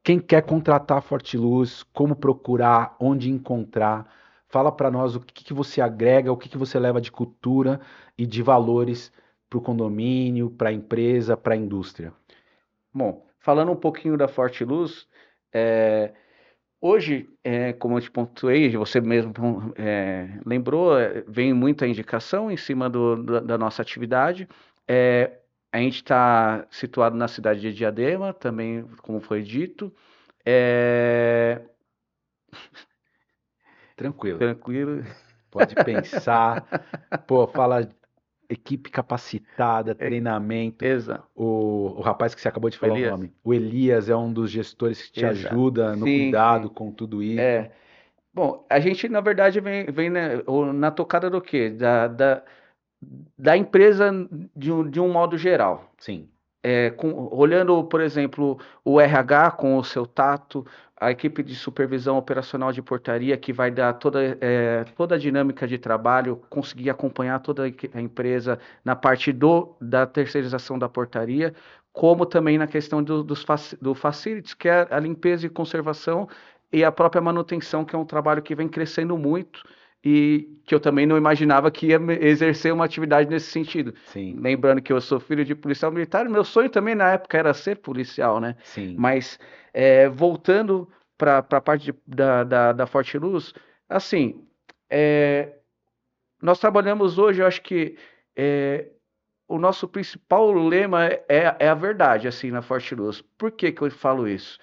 Speaker 1: Quem quer contratar a Fortiluz, como procurar, onde encontrar? Fala para nós o que que você agrega, o que que você leva de cultura e de valores para o condomínio, para a empresa, para a indústria.
Speaker 2: Bom, falando um pouquinho da Forte Luz, Hoje, como eu te pontuei, você mesmo lembrou, vem muita indicação em cima da nossa atividade. É, a gente está situado na cidade de Diadema, também, como foi dito. É,
Speaker 1: Tranquilo.
Speaker 2: tranquilo.
Speaker 1: Pode pensar. Pô, fala equipe capacitada,
Speaker 2: É,
Speaker 1: treinamento.
Speaker 2: exa,
Speaker 1: O rapaz que você acabou de
Speaker 2: o
Speaker 1: falar o
Speaker 2: Elias?
Speaker 1: nome, o Elias é um dos gestores que te
Speaker 2: Exato.
Speaker 1: ajuda no
Speaker 2: Sim,
Speaker 1: cuidado
Speaker 2: sim.
Speaker 1: com tudo isso.
Speaker 2: É. Bom, a gente, na verdade, vem na tocada do quê? Da empresa de um modo geral.
Speaker 1: Sim,
Speaker 2: Olhando, por exemplo, o RH com o seu tato, a equipe de supervisão operacional de portaria, que vai dar toda a dinâmica de trabalho, conseguir acompanhar toda a empresa na parte da terceirização da portaria, como também na questão do facilities, que é a limpeza e conservação, e a própria manutenção, que é um trabalho que vem crescendo muito e que eu também não imaginava que ia exercer uma atividade nesse sentido.
Speaker 1: sim,
Speaker 2: Lembrando que eu sou filho de policial militar, meu sonho também na época era ser policial, né?
Speaker 1: sim.
Speaker 2: Mas voltando para a parte da Forte Luz, assim, é, nós trabalhamos hoje, eu acho que é, o nosso principal lema é a verdade, assim, na Forte Luz. Por que que eu falo isso?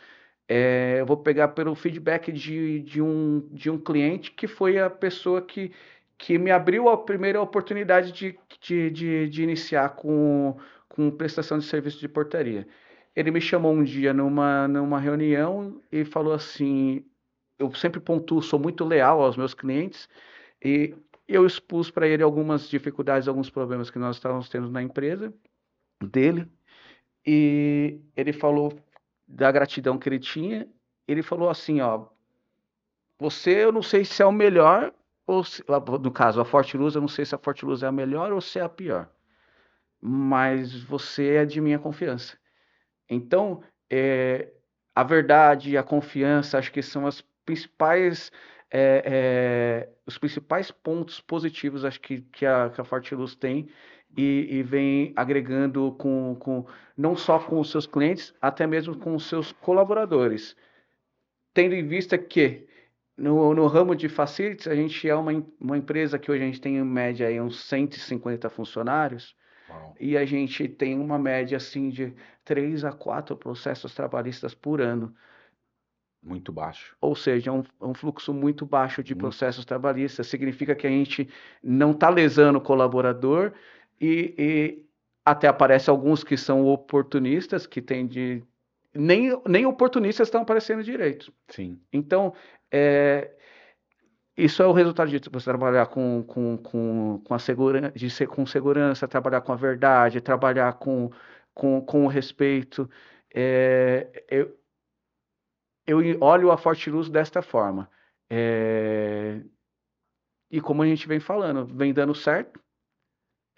Speaker 2: Eu vou pegar pelo feedback de um cliente que foi a pessoa que me abriu a primeira oportunidade de iniciar com prestação de serviço de portaria. Ele me chamou um dia numa reunião e falou assim: eu sempre pontuo, sou muito leal aos meus clientes, e eu expus para ele algumas dificuldades, alguns problemas que nós estávamos tendo na empresa dele, e ele falou da gratidão que ele tinha. Ele falou assim, ó, você, eu não sei se é o melhor, ou se, no caso, a Forte Luz, eu não sei se a Forte Luz é a melhor ou se é a pior, mas você é de minha confiança. Então, a verdade e a confiança, acho que são os principais pontos positivos, acho que a Forte Luz tem, e vem agregando não só com os seus clientes, até mesmo com os seus colaboradores. Tendo em vista que no ramo de facilities, a gente é uma empresa que hoje a gente tem em média aí uns 150 funcionários,
Speaker 1: Uau,
Speaker 2: e a gente tem uma média assim de 3 a 4 processos trabalhistas por ano.
Speaker 1: muito baixo.
Speaker 2: Ou seja, é um fluxo muito baixo de
Speaker 1: Muito.
Speaker 2: processos trabalhistas. Significa que a gente não está lesando o colaborador, e até aparece alguns que são oportunistas, que tem de. Nem oportunistas estão aparecendo direito.
Speaker 1: Sim,
Speaker 2: Então, é, isso é o resultado de você trabalhar com a segurança, com segurança, trabalhar com a verdade, trabalhar com o respeito. Eu olho a Forte Luz desta forma. É, e como a gente vem falando, vem dando certo.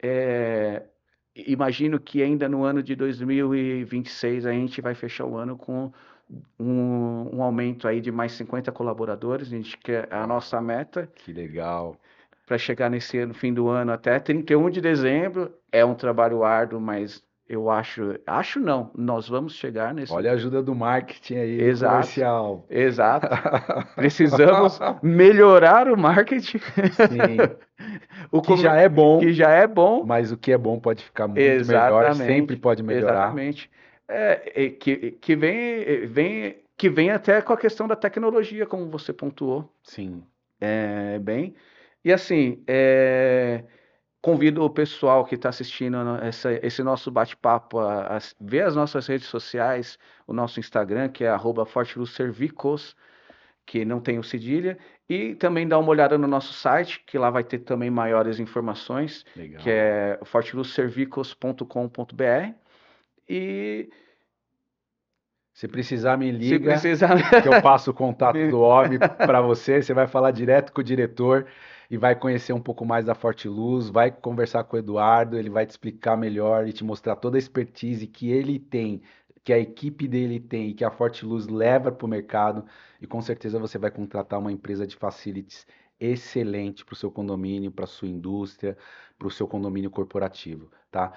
Speaker 2: É, imagino que ainda no ano de 2026 a gente vai fechar o ano com um aumento aí de mais 50 colaboradores. A gente quer a
Speaker 1: uau,
Speaker 2: nossa meta
Speaker 1: que legal.
Speaker 2: para chegar nesse ano, fim do ano, até 31 de dezembro. É um trabalho árduo, mas eu acho não, nós vamos chegar nesse.
Speaker 1: Olha a ajuda do marketing aí, do
Speaker 2: Exato,
Speaker 1: comercial.
Speaker 2: exato. Precisamos melhorar o marketing,
Speaker 1: Sim,
Speaker 2: o
Speaker 1: que já
Speaker 2: comer...
Speaker 1: é
Speaker 2: que
Speaker 1: bom,
Speaker 2: já é bom.
Speaker 1: mas o que é bom pode ficar muito melhor, sempre
Speaker 2: Exatamente,
Speaker 1: pode melhorar.
Speaker 2: exatamente. Que vem até com a questão da tecnologia, como você pontuou,
Speaker 1: Sim,
Speaker 2: bem. E assim, convido o pessoal que está assistindo esse nosso bate-papo a ver as nossas redes sociais, o nosso Instagram, que é @forteluzservicos, que não tem o cedilha, e também dar uma olhada no nosso site, que lá vai ter também maiores informações, que
Speaker 1: legal.
Speaker 2: é forteluzservicos.com.br. E
Speaker 1: Se precisar, me
Speaker 2: se
Speaker 1: liga,
Speaker 2: precisar.
Speaker 1: que eu passo o contato do OV para você. Você vai falar direto com o diretor e vai conhecer um pouco mais da Forte Luz, vai conversar com o Eduardo, ele vai te explicar melhor e te mostrar toda a expertise que ele tem, que a equipe dele tem e que a Forte Luz leva para o mercado. E com certeza você vai contratar uma empresa de facilities excelente para o seu condomínio, para a sua indústria, para o seu condomínio corporativo, tá?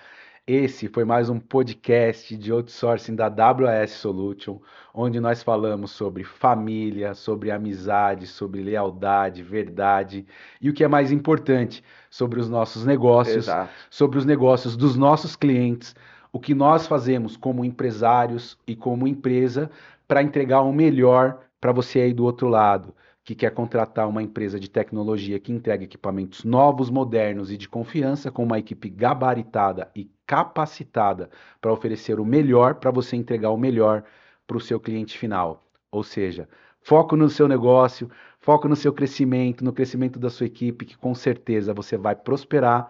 Speaker 1: Esse foi mais um podcast de outsourcing da WAS Solution, onde nós falamos sobre família, sobre amizade, sobre lealdade, verdade e o que é mais importante, sobre os nossos negócios,
Speaker 2: Exato.
Speaker 1: sobre os negócios dos nossos clientes, o que nós fazemos como empresários e como empresa para entregar o melhor para você aí do outro lado, que quer contratar uma empresa de tecnologia que entrega equipamentos novos, modernos e de confiança, com uma equipe gabaritada e capacitada para oferecer o melhor para você entregar o melhor para o seu cliente final. Ou seja, foco no seu negócio, foco no seu crescimento, no crescimento da sua equipe, que com certeza você vai prosperar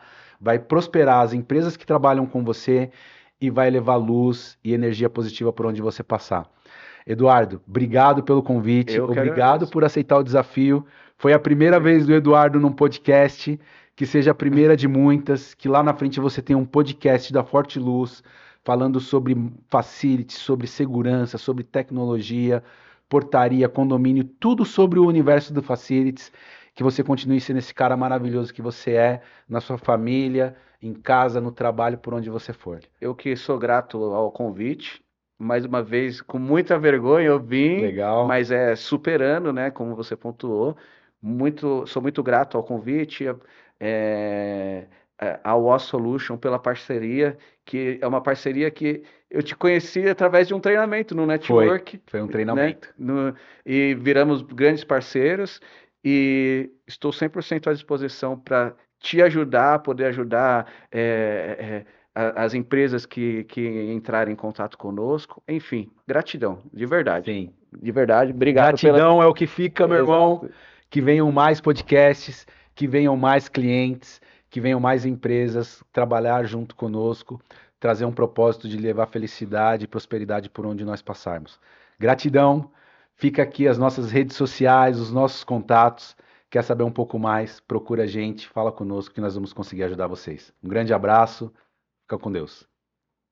Speaker 1: as empresas que trabalham com você e vai levar luz e energia positiva por onde você passar. Eduardo, obrigado pelo convite,
Speaker 2: Eu que
Speaker 1: obrigado
Speaker 2: agradeço.
Speaker 1: por aceitar o desafio. Foi a primeira vez do Eduardo num podcast, que seja a primeira de muitas, que lá na frente você tenha um podcast da Forte Luz, falando sobre facility, sobre segurança, sobre tecnologia, portaria, condomínio, tudo sobre o universo do facilities, que você continue sendo esse cara maravilhoso que você é, na sua família, em casa, no trabalho, por onde você for.
Speaker 2: Eu que sou grato ao convite. Mais uma vez, com muita vergonha, eu vim,
Speaker 1: Legal.
Speaker 2: mas superando, né? Como você pontuou. Sou muito grato ao convite, é, ao Oz Solution pela parceria, que é uma parceria que eu te conheci através de um treinamento no
Speaker 1: Foi,
Speaker 2: network,
Speaker 1: foi um
Speaker 2: né?
Speaker 1: treinamento.
Speaker 2: E viramos grandes parceiros e estou 100% à disposição para te ajudar, poder ajudar. As empresas que entrarem em contato conosco, enfim, gratidão,
Speaker 1: Sim.
Speaker 2: de verdade, obrigado pela.
Speaker 1: Gratidão é o que fica, meu irmão.
Speaker 2: Exato.
Speaker 1: Que venham mais podcasts, que venham mais clientes, que venham mais empresas trabalhar junto conosco, trazer um propósito de levar felicidade e prosperidade por onde nós passarmos. Gratidão. Fica aqui as nossas redes sociais, os nossos contatos. Quer saber um pouco mais? Procura a gente, fala conosco que nós vamos conseguir ajudar vocês. Um grande abraço. Fica com Deus.